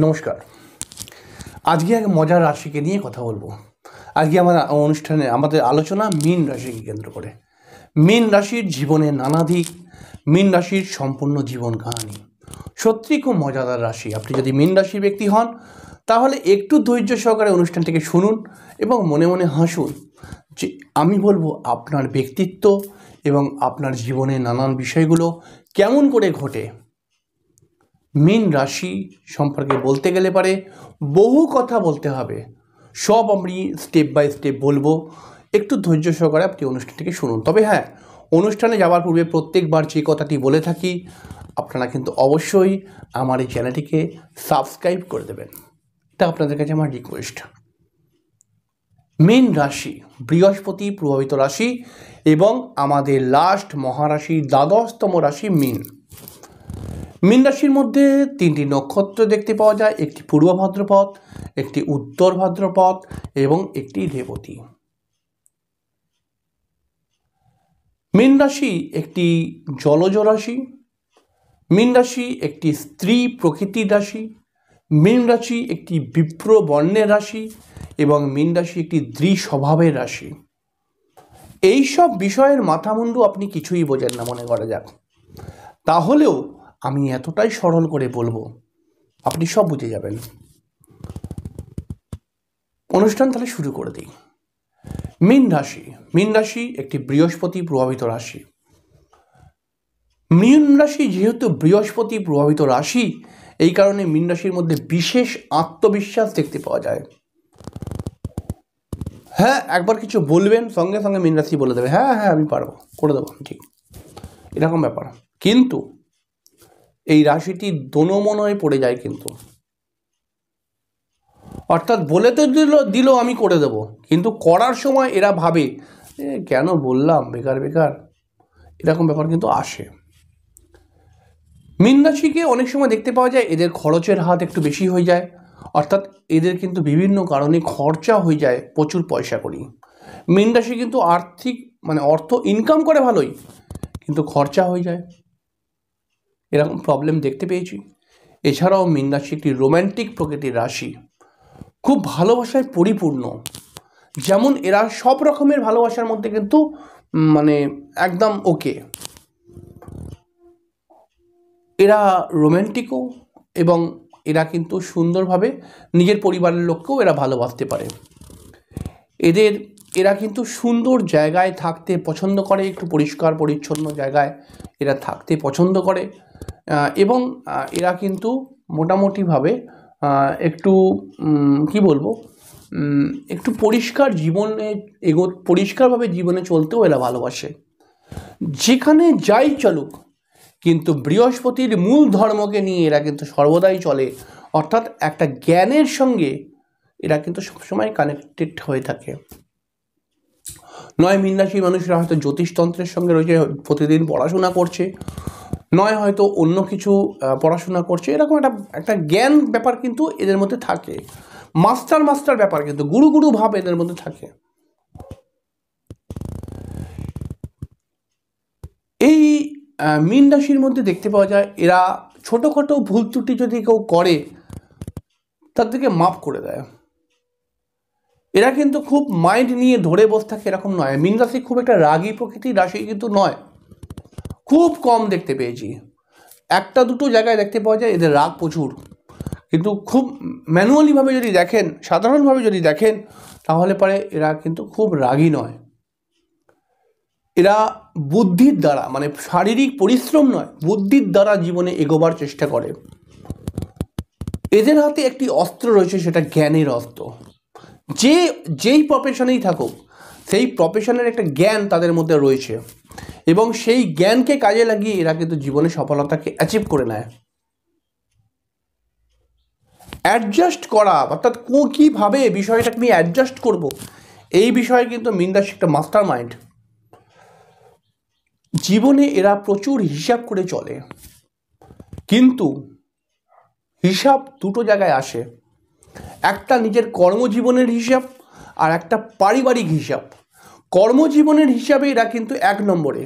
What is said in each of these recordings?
নমস্কার। আজকে এক মজার রাশিকে নিয়ে কথা বলবো। আজকে আমার অনুষ্ঠানে আমাদের আলোচনা মীন রাশিকে কেন্দ্র করে। মীন রাশির জীবনের নানা দিক, মীন রাশির সম্পূর্ণ জীবন কাহিনী সত্যিই খুব মজাদার রাশি। আপনি যদি মীন রাশির ব্যক্তি হন তাহলে একটু ধৈর্য সহকারে অনুষ্ঠানটিকে শুনুন এবং মনে মনে হাসুন যে আমি বলবো আপনার ব্যক্তিত্ব এবং আপনার জীবনের নানান বিষয়গুলো কেমন করে ঘটে। মীন রাশি সম্পর্কে বলতে গেলে পারে বহু কথা বলতে হবে, সব আমি স্টেপ বাই স্টেপ বলবো। একটু ধৈর্য সহকারে আপনি অনুষ্ঠানটিকে শুনুন। তবে হ্যাঁ, অনুষ্ঠানে যাওয়ার পূর্বে প্রত্যেকবার যে কথাটি বলে থাকি, আপনারা কিন্তু অবশ্যই আমার এই চ্যানেলটিকে সাবস্ক্রাইব করে দেবেন, এটা আপনাদের কাছে আমার রিকোয়েস্ট। মীন রাশি বৃহস্পতি প্রভাবিত রাশি এবং আমাদের লাস্ট মহারাশি দ্বাদশতম রাশি মীন। মীন রাশির মধ্যে তিনটি নক্ষত্র দেখতে পাওয়া যায়, একটি পূর্ব ভাদ্রপদ, একটি উত্তর ভাদ্রপদ এবং একটি রেবতী। মীন রাশি একটি জলজ রাশি, মীন রাশি একটি স্ত্রী প্রকৃতির রাশি, মীন রাশি একটি বিপ্র বর্ণের রাশি এবং মীন রাশি একটি দৃঢ় স্বভাবের রাশি। এইসব বিষয়ের মাথামুন্ডু আপনি কিছুই বোঝেন না মনে করা যাক, তাহলেও আমি এতটাই সরল করে বলবো আপনি সব বুঝে যাবেন। অনুষ্ঠান তাহলে শুরু করে দিই। মীন রাশি, মীন রাশি একটি বৃহস্পতি প্রভাবিত রাশি। মীন রাশি যেহেতু বৃহস্পতি প্রভাবিত রাশি, এই কারণে মীন রাশির মধ্যে বিশেষ আত্মবিশ্বাস দেখতে পাওয়া যায়। হ্যাঁ, একবার কিছু বলবেন সঙ্গে সঙ্গে মীন রাশি বলে দেবে হ্যাঁ হ্যাঁ আমি পারবো, করে দেবো, ঠিক এরকম ব্যাপার। কিন্তু এই রাশিটি দোনো হয়ে পড়ে যায় কিন্তু, অর্থাৎ বলে তো দিল আমি করে দেব, কিন্তু করার সময় এরা ভাবে কেন বললাম, বেকার বেকার, এরকম ব্যাপার কিন্তু আসে। মীন রাশিকে অনেক সময় দেখতে পাওয়া যায় এদের খরচের হাত একটু বেশি হয়ে যায়, অর্থাৎ এদের কিন্তু বিভিন্ন কারণে খরচা হয়ে যায় প্রচুর পয়সা করি। মীন রাশি কিন্তু আর্থিক অর্থ ইনকাম করে ভালোই, কিন্তু খরচা হয়ে যায়, এরকম প্রবলেম দেখতে পেয়েছি। এছাড়াও মীন রাশি একটি রোম্যান্টিক প্রকৃতির রাশি, খুব ভালোবাসায় পরিপূর্ণ। যেমন এরা সব রকমের ভালোবাসার মধ্যে কিন্তু একদম ওকে, এরা রোম্যান্টিকও এবং এরা কিন্তু সুন্দরভাবে নিজের পরিবারের লোককেও এরা ভালোবাসতে পারে। এরা কিন্তু সুন্দর জায়গায় থাকতে পছন্দ করে, একটু পরিষ্কার পরিচ্ছন্ন জায়গায় এরা থাকতে পছন্দ করে এবং এরা কিন্তু মোটামুটিভাবে একটু কি বলবো, একটু পরিষ্কার জীবনে পরিষ্কারভাবে জীবনে চলতেও এরা ভালোবাসে। যেখানে যাই চলুক কিন্তু বৃহস্পতির মূল ধর্মকে নিয়ে এরা কিন্তু সর্বদাই চলে, অর্থাৎ একটা জ্ঞানের সঙ্গে এরা কিন্তু সবসময় কানেক্টেড হয়ে থাকে। নয় মীন রাশির মানুষরা হয়তো জ্যোতিষতন্ত্রের সঙ্গে রয়েছে, প্রতিদিন পড়াশোনা করছে, নয় হয়তো অন্য কিছু পড়াশোনা করছে, এরকম একটা জ্ঞান ব্যাপার কিন্তু এদের মধ্যে থাকে, মাস্টার ব্যাপার কিন্তু গুরু ভাব এদের মধ্যে থাকে। এই মীন রাশির মধ্যে দেখতে পাওয়া যায় এরা ছোটোখাটো ভুল ত্রুটি যদি কেউ করে তার থেকে মাফ করে দেয়। এরা কিন্তু খুব মাইন্ড নিয়ে ধরে বসে থাকে এরকম নয়। মীন রাশি খুব একটা রাগী প্রকৃতির রাশি কিন্তু নয়, খুব কম দেখতে পেয়েছি, একটা দুটো জায়গায় দেখতে পাওয়া যায় এদের রাগ প্রচুর, কিন্তু খুব ম্যানুয়ালিভাবে যদি দেখেন, সাধারণভাবে যদি দেখেন তাহলে পরে এরা কিন্তু খুব রাগী নয়। এরা বুদ্ধির দ্বারা শারীরিক পরিশ্রম নয়, বুদ্ধির দ্বারা জীবনে এগোবার চেষ্টা করে। এদের হাতে একটি অস্ত্র রয়েছে, সেটা জ্ঞানের অস্ত্র। যেই প্রফেশনেই থাকুক সেই প্রফেশনের একটা জ্ঞান তাদের মধ্যে রয়েছে এবং সেই জ্ঞানকে কাজে লাগিয়ে এরা কিন্তু জীবনে সফলতাকে অ্যাচিভ করে নেয়। অ্যাডজাস্ট করা, অর্থাৎ কীভাবে বিষয়টাকে আমি অ্যাডজাস্ট করব, এই বিষয়ে কিন্তু মীন রাশি একটা মাস্টার মাইন্ড। জীবনে এরা প্রচুর হিসাব করে চলে, কিন্তু হিসাব দুটো জায়গায় আসে, একটা নিজের কর্মজীবনের হিসাব আর একটা পারিবারিক হিসাব। কর্মজীবনের হিসাবে এরা কিন্তু 1 নম্বরে,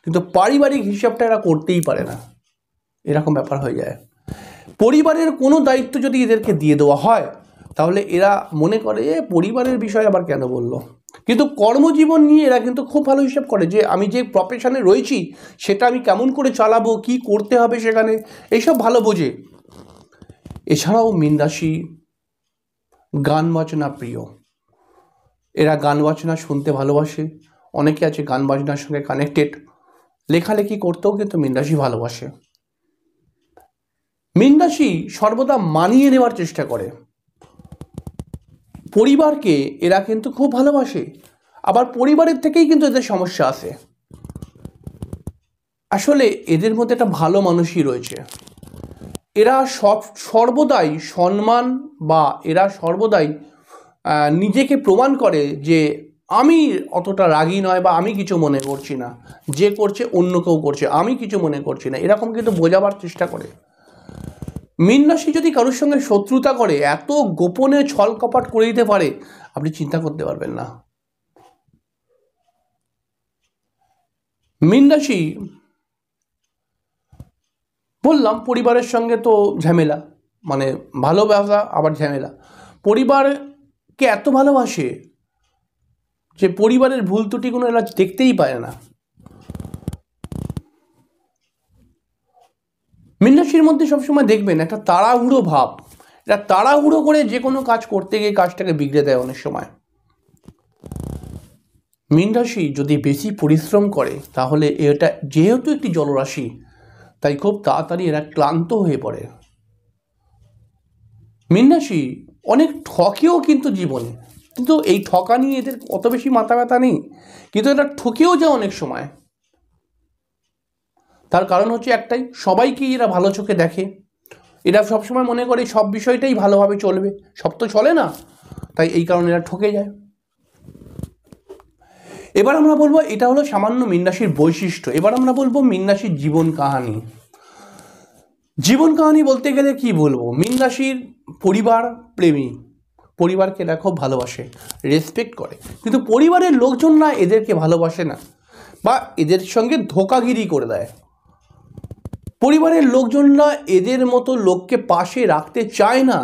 কিন্তু পারিবারিক হিসাবটা এরা করতেই পারে না, এরকম ব্যাপার হয়ে যায়। পরিবারের কোনো দায়িত্ব যদি এদেরকে দিয়ে দেওয়া হয় তাহলে এরা মনে করে পরিবারের বিষয় আবার কেন বললো। কিন্তু কর্মজীবন নিয়ে এরা কিন্তু খুব ভালো হিসাব করে যে আমি যে প্রফেশনে রয়েছি সেটা আমি কেমন করে চালাবো, কি করতে হবে সেখানে, এইসব ভালো বোঝে। এছাড়াও মীন রাশি গান বাজনা প্রিয়, এরা গান বাজনা শুনতে ভালোবাসে। অনেকে আছে গান বাজনার সঙ্গে কানেক্টেড, লেখালেখি করতেও কিন্তু মীন রাশি ভালোবাসে। মীন রাশি সর্বদা মানিয়ে নেওয়ার চেষ্টা করে, পরিবারকে এরা কিন্তু খুব ভালোবাসে, আবার পরিবারের থেকেই কিন্তু এদের সমস্যা আসে। আসলে এদের মধ্যে একটা ভালো মানুষই রয়েছে, এরা সর্বদাই সম্মান বা এরা সর্বদাই নিজেকে প্রমাণ করে যে আমি অতটা রাগী নয় বা আমি কিছু মনে করছি না, যে করছে অন্য কেউ করছে, আমি কিছু মনে করছি না, এরকম কিন্তু বোঝাবার চেষ্টা করে। মীন রাশি যদি কারোর সঙ্গে শত্রুতা করে এত গোপনে ছল কপাট করে দিতে পারে আপনি চিন্তা করতে পারবেন না। মীন রাশি বললাম পরিবারের সঙ্গে তো ঝামেলা, মানে ভালোবাসা আবার ঝামেলা। পরিবারকে এত ভালোবাসে যে পরিবারের ভুল ত্রুটিগুলো এরা দেখতেই পায় না। মীন রাশির মধ্যে সবসময় দেখবেন একটা তাড়াহুড়ো ভাব, এরা তাড়াহুড়ো করে যে কোনো কাজ করতে গিয়ে কাজটাকে বিগড়ে দেয় অনেক সময়। মীন রাশি যদি বেশি পরিশ্রম করে তাহলে এটা যেহেতু একটি জলরাশি তাই খুব তাড়াতাড়ি এরা ক্লান্ত হয়ে পড়ে। মীন রাশি অনেক ঠকেও কিন্তু জীবনে, কিন্তু এই ঠকা নিয়ে এদের অত বেশি মাথা ব্যথা নেই, কিন্তু এটা ঠকেও যায় অনেক সময়। তার কারণ হচ্ছে একটাই, সবাইকেই এরা ভালো চোখে দেখে, এরা সবসময় মনে করে সব বিষয়টাই ভালোভাবে চলবে, সব তো চলে না, তাই এই কারণে এরা ঠকে যায়। এবার আমরা বলবো, এটা হলো সামান্য মীন রাশির বৈশিষ্ট্য। এবার আমরা বলবো মীন রাশির জীবন কাহিনী। জীবন কাহিনী বলতে গেলে কি বলবো, মীন রাশির পরিবার প্রেমী, পরিবারকে এরা খুব ভালোবাসে, রেসপেক্ট করে, কিন্তু পরিবারের লোকজনরা এদেরকে ভালোবাসে না বা এদের সঙ্গে ধোঁকাগিরি করে দেয়। পরিবারের লোকজনরা এদের মতো লোককে পাশে রাখতে চায় না।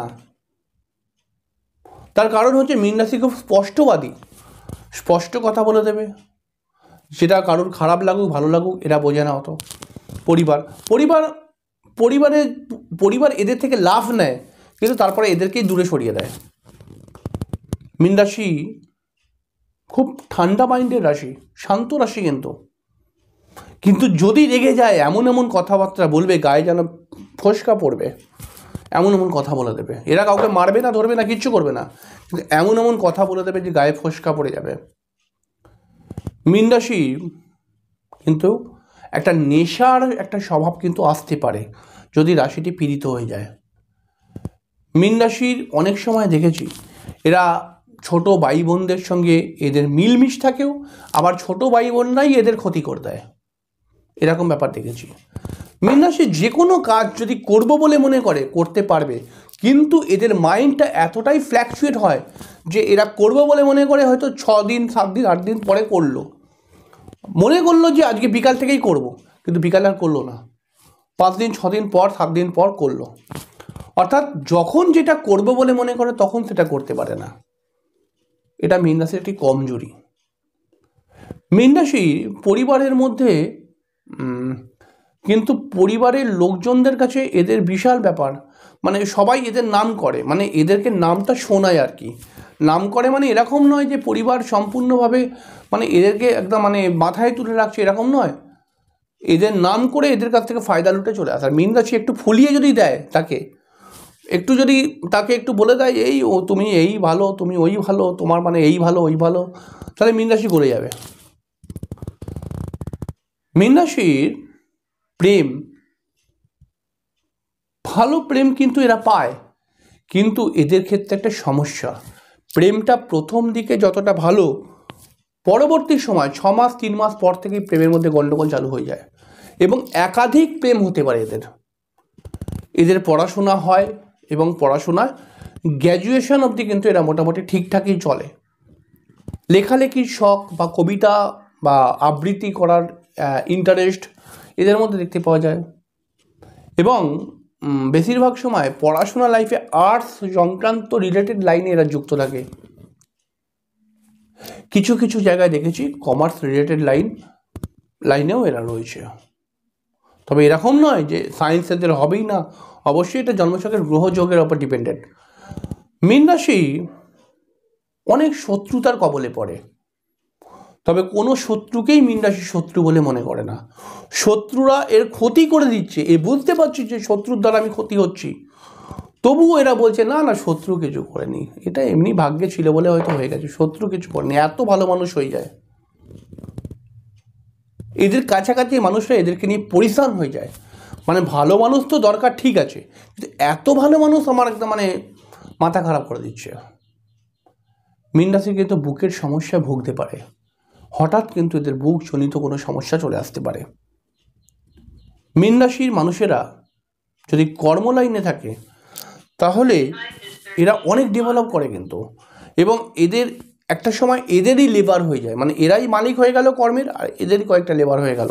তার কারণ হচ্ছে মীন রাশি খুব স্পষ্টবাদী, স্পষ্ট কথা বলে দেবে, সেটা কারোর খারাপ লাগুক ভালো লাগুক এরা বোঝে না অত। পরিবার এদের থেকে লাভ নেয়, কিন্তু তারপরে এদেরকেই দূরে সরিয়ে দেয়। মীন রাশি খুব ঠান্ডা মাইন্ডের রাশি, শান্ত রাশি, কিন্তু যদি রেগে যায় এমন এমন কথাবার্তা বলবে গায়ে যেন ফোসকা পড়বে, এমন এমন কথা বলে দেবে। এরা কাউকে মারবে না, ধরবে না, কিচ্ছু করবে না, কিন্তু এমন এমন কথা বলে দেবে যে গায়ে ফোসকা পড়ে যাবে। মীন রাশি কিন্তু একটা নেশার একটা স্বভাব কিন্তু আসতে পারে যদি রাশিটি পীড়িত হয়ে যায়। মীন রাশির অনেক সময় দেখেছি এরা ছোট ভাই বোনদের সঙ্গে এদের মিলমিশ থাকেও, আবার ছোট ভাই বোনরাই এদের ক্ষতি করে দেয়, এরকম ব্যাপার দেখেছি। মীন রাশি যে কোনো কাজ যদি করব বলে মনে করে করতে পারবে, কিন্তু এদের মাইন্ডটা এতটাই ফ্ল্যাকচুয়েট হয় যে এরা করব বলে মনে করে হয়তো 6 দিন 7 দিন 8 দিন পরে করলো, মনে করলো যে আজকে বিকাল থেকেই করব, কিন্তু বিকাল আর করলো না, 5 দিন 6 দিন পর 7 দিন পর করলো। অর্থাৎ যখন যেটা করব বলে মনে করে তখন সেটা করতে পারে না, এটা মীন রাশির একটি কমজোরি। মীন রাশি পরিবারের মধ্যে কিন্তু পরিবারের লোকজনদের কাছে এদের বিশাল ব্যাপার, মানে সবাই এদের নাম করে, মানে এদেরকে নামটা শোনায় আর কি। নাম করে মানে এরকম নয় যে পরিবার সম্পূর্ণভাবে মানে এদেরকে একদম মানে মাথায় তুলে রাখছে, এরকম নয়, এদের নাম করে এদের কাছ থেকে ফায়দা লুটে চলে আসে। আর মীন রাশি একটু ফুলিয়ে যদি দেয় তাকে, একটু যদি তাকে একটু বলে দেয় এই ও তুমি এই ভালো, তুমি ওই ভালো, তোমার মানে এই ভালো ওই ভালো, তাহলে মীন রাশি করে যাবে। মীন রাশির প্রেম, ভালো প্রেম কিন্তু এরা পায়, কিন্তু এদের ক্ষেত্রে একটা সমস্যা, প্রেমটা প্রথম দিকে যতটা ভালো, পরবর্তী সময় 6 মাস 3 মাস পর থেকেই প্রেমের মধ্যে গন্ডগোল চালু হয়ে যায়, এবং একাধিক প্রেম হতে পারে এদের পড়াশোনা হয়, এবং পড়াশোনা গ্র্যাজুয়েশন অবধি কিন্তু এরা মোটামুটি ঠিকঠাকই চলে। লেখালেখির শখ বা কবিতা বা আবৃত্তি করার ইন্টারেস্ট এদের মধ্যে দেখতে পাওয়া যায়, এবং বেশিরভাগ সময় পড়াশোনা লাইফে আর্টস সংক্রান্ত রিলেটেড লাইনে এরা যুক্ত থাকে। কিছু কিছু জায়গায় দেখেছি কমার্স রিলেটেড লাইনেও এরা রয়েছে। তবে এরকম নয় যে সায়েন্স এদের হবেই না, অবশ্যই এটা জন্মছকের গ্রহযোগের ওপর ডিপেন্ডেন্ট। মীন রাশি অনেক শত্রুতার কবলে পড়ে, তবে কোনো শত্রুকেই মীন রাশি শত্রু বলে মনে করে না। শত্রুরা এর ক্ষতি করে দিচ্ছে, এ বুঝতে পারছি যে শত্রুর দ্বারা আমি ক্ষতি হচ্ছি, তবুও এরা বলছে না না শত্রু কিছু করেনি, এটা এমনি ভাগ্যে ছিল বলে হয়তো হয়ে গেছে, শত্রু কিছু করেনি। এত ভালো মানুষ হয়ে যায়, এদের কাছাকাছি মানুষরা এদেরকে নিয়ে পরিশ্রান হয়ে যায়। মানে ভালো মানুষ তো দরকার, ঠিক আছে, কিন্তু এত ভালো মানুষ আমার একদম মানে মাথা খারাপ করে দিচ্ছে। মীন রাশি কিন্তু বুকের সমস্যা ভুগতে পারে, হঠাৎ কিন্তু এদের বুক জনিত কোনো সমস্যা চলে আসতে পারে। মীন রাশির মানুষেরা যদি কর্ম লাইনে থাকে তাহলে এরা অনেক ডেভেলপ করে কিন্তু, এবং এদের একটা সময় এদেরই লেবার হয়ে যায়, মানে এরাই মালিক হয়ে গেল কর্মের, আর এদেরই কয়েকটা লেবার হয়ে গেল।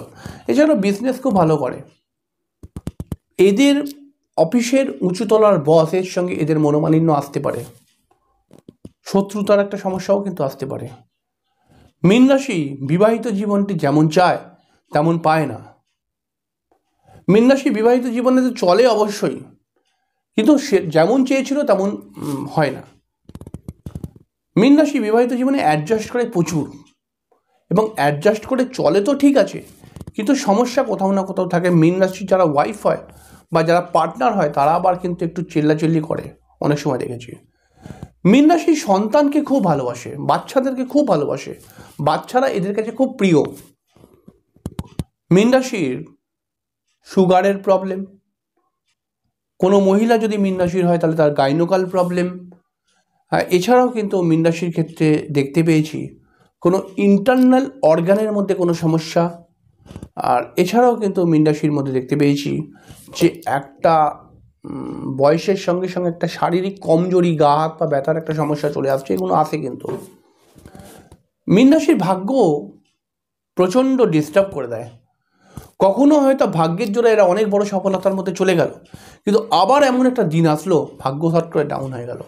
এছাড়াও বিজনেস খুব ভালো করে। এদের অফিসের উঁচুতলার বসের সঙ্গে এদের মনোমালিন্য আসতে পারে, শত্রুতার একটা সমস্যাও কিন্তু আসতে পারে। মীন রাশি বিবাহিত জীবনটি যেমন চায় তেমন পায় না। মীন রাশি বিবাহিত জীবনে তো চলে অবশ্যই, কিন্তু সে যেমন চেয়েছিল তেমন হয় না। মীন রাশি বিবাহিত জীবনে অ্যাডজাস্ট করে প্রচুর, এবং অ্যাডজাস্ট করে চলে তো ঠিক আছে, কিন্তু সমস্যা কোথাও না কোথাও থাকে। মীন রাশি যারা ওয়াইফ হয় বা যারা পার্টনার হয় তারা আবার কিন্তু একটু চিল্লাচিল্লি করে, অনেক সময় দেখেছি। মীন রাশি সন্তানকে খুব ভালোবাসে, বাচ্চাদেরকে খুব ভালোবাসে, বাচ্চারা এদের কাছে খুব প্রিয়। মীন রাশির সুগারের প্রবলেম, কোনো মহিলা যদি মীন রাশির হয় তাহলে তার গাইনোকাল প্রবলেম। এছাড়াও কিন্তু মীন রাশির ক্ষেত্রে দেখতে পেয়েছি কোনো ইন্টারনাল অর্গানের মধ্যে কোনো সমস্যা। আর এছাড়াও কিন্তু মীন রাশির মধ্যে দেখতে পেয়েছি যে একটা বয়সের সঙ্গে সঙ্গে একটা শারীরিক কমজোরি, গা হাত পা ব্যথার একটা সমস্যা চলে আসছে, এগুলো আসে কিন্তু। মীন রাশির ভাগ্য প্রচণ্ড ডিস্টার্ব করে দেয়। কখনো হয়তো ভাগ্যের জোরে এরা অনেক বড় সফলতার মধ্যে চলে গেল, কিন্তু আবার এমন একটা দিন আসলো ভাগ্য হঠাৎ করে ডাউন হয়ে গেল,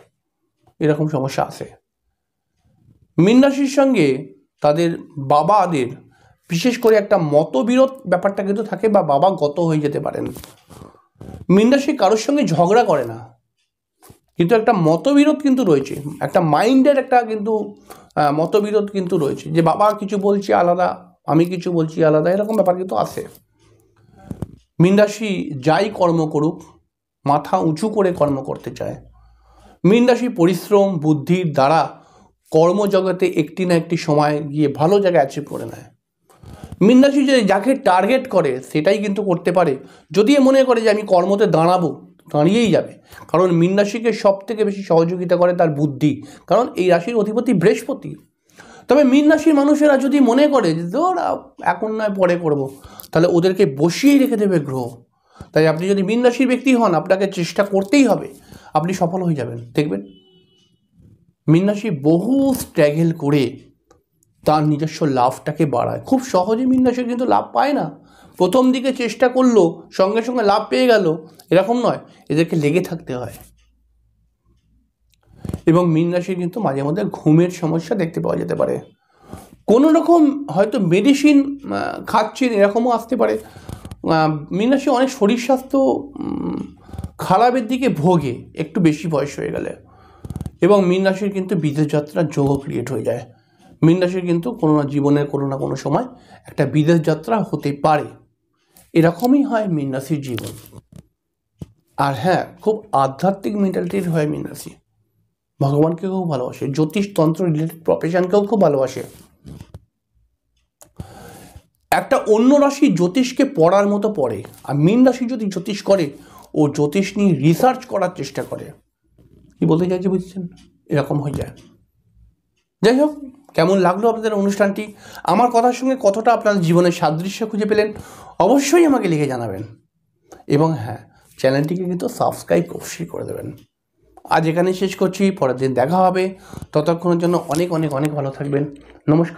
এরকম সমস্যা আসে। মীন রাশির সঙ্গে তাদের বাবাদের বিশেষ করে একটা মতবিরোধ ব্যাপারটা কিন্তু থাকে, বা বাবা গত হয়ে যেতে পারেন। মীন রাশি কারোর সঙ্গে ঝগড়া করে না, কিন্তু একটা মতবিরোধ কিন্তু রয়েছে, একটা মাইন্ডের একটা কিন্তু মতবিরোধ কিন্তু রয়েছে, যে বাবা কিছু বলছে আলাদা, আমি কিছু বলছি আলাদা, এরকম ব্যাপার কিন্তু আসে। মীন রাশি যাই কর্ম করুক মাথা উঁচু করে কর্ম করতে চায়। মীন রাশি পরিশ্রম বুদ্ধির দ্বারা কর্মজগতে একটি না একটি সময় গিয়ে ভালো জায়গায় অ্যাচিভ করে নেয়। মীন রাশি যে যাকে টার্গেট করে সেটাই কিন্তু করতে পারে। যদি মনে করে যে আমি কর্মতে দাঁড়াবো, দাঁড়িয়েই যাবে, কারণ মীন রাশিকে সব থেকে বেশি সহযোগিতা করে তার বুদ্ধি, কারণ এই রাশির অধিপতি বৃহস্পতি। তবে মীন রাশির মানুষেরা যদি মনে করে যে ধর এখন নয় পরে করব, তাহলে ওদেরকে বসিয়েই রেখে দেবে গ্রহ। তাই আপনি যদি মীন রাশির ব্যক্তি হন আপনাকে চেষ্টা করতেই হবে, আপনি সফল হয়ে যাবেন দেখবেন। মীন রাশি বহু স্ট্রাগল করে তার নিজস্ব লাভটাকে বাড়ায়, খুব সহজে মীন রাশি কিন্তু লাভ পায় না। প্রথম দিকে চেষ্টা করলো সঙ্গে সঙ্গে লাভ পেয়ে গেল, এরকম নয়, এদেরকে লেগে থাকতে হয়। এবং মীন রাশির কিন্তু মাঝে মধ্যে ঘুমের সমস্যা দেখতে পাওয়া যেতে পারে, কোনো রকম হয়তো মেডিসিন খাচ্ছেন এরকমও আসতে পারে। মীন রাশি অনেক শরীর স্বাস্থ্য খারাপের দিকে ভোগে একটু বেশি বয়স হয়ে গেলে, এবং মীন রাশির কিন্তু বিদেশ যাত্রার যোগও ক্রিয়েট হয়ে যায়। মীন রাশির কিন্তু কোনো না জীবনের কোনো না কোনো সময় একটা বিদেশ যাত্রা হতে পারে, এরকমই হয় মীন রাশির জীবন। আর হ্যাঁ, খুব আধ্যাত্মিক মেন্টালিটির হয় মীন রাশি, ভগবানকে খুব ভালোবাসে, জ্যোতিষতন্ত্র রিলেটেড প্রফেশনকেও খুব ভালোবাসে। একটা অন্য রাশি জ্যোতিষকে পড়ার মতো পড়ে, আর মীন রাশি যদি জ্যোতিষ করে ও জ্যোতিষ নিয়ে রিসার্চ করার চেষ্টা করে। কি বলতে চাইছি বুঝছেন, এরকম হয়ে যায়। যাই হোক, কেমন লাগলো আপনাদের অনুষ্ঠানটি, আমার কথার সঙ্গে কতটা আপনার জীবনের সাদৃশ্য খুঁজে পেলেন অবশ্যই আমাকে লিখে জানাবেন। এবং হ্যাঁ, চ্যানেলটিকে কিন্তু সাবস্ক্রাইব অবশ্যই করে দেবেন। আজ এখানে শেষ করছি, পরের দিন দেখা হবে, ততক্ষণের জন্য অনেক অনেক অনেক ভালো থাকবেন। নমস্কার।